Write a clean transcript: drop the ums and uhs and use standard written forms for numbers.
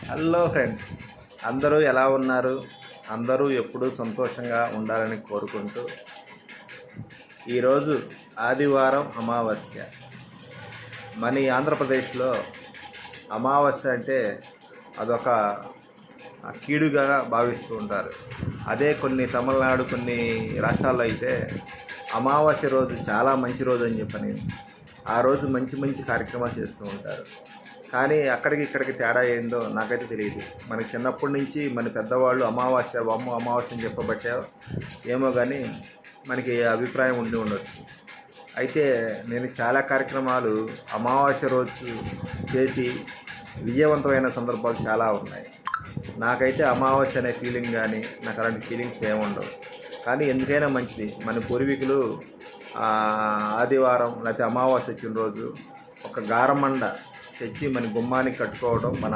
Hello friends, అందరూ ఎలా ఉన్నారు? అందరూ ఎప్పుడూ సంతోషంగా ఉండాలని కోరుకుంటూ ఈరోజు ఆదివారం అమావాస్య. మన ఈ ఆంధ్రప్రదేశ్లో అమావాస్య అంటే అదొక కీడుగా భావిస్తూ ఉంటారు. అదే కొన్ని తమిళనాడు, కొన్ని రాష్ట్రాల్లో అయితే అమావాస్య రోజు చాలా మంచి రోజు అని చెప్పని ఆ రోజు మంచి మంచి కార్యక్రమాలు చేస్తూ ఉంటారు. కానీ అక్కడికి ఇక్కడికి తేడా ఏందో నాకైతే తెలియదు. మనకి చిన్నప్పటి నుంచి మన పెద్దవాళ్ళు అమావాస్య అమావాస్య అని చెప్పబట్టే ఏమో కానీ మనకి అభిప్రాయం ఉండి ఉండొచ్చు. అయితే నేను చాలా కార్యక్రమాలు అమావాస్య రోజు చేసి విజయవంతమైన సందర్భాలు చాలా ఉన్నాయి. నాకైతే అమావాస్య అనే ఫీలింగ్ కానీ నాకు అలాంటి ఫీలింగ్స్ ఏముండవు. కానీ ఎందుకైనా మంచిది, మన పూర్వీకులు ఆదివారం లేకపోతే అమావాస్య వచ్చిన రోజు ఒక గారమండ తెచ్చి మన గుమ్మానికి కట్టుకోవడం మన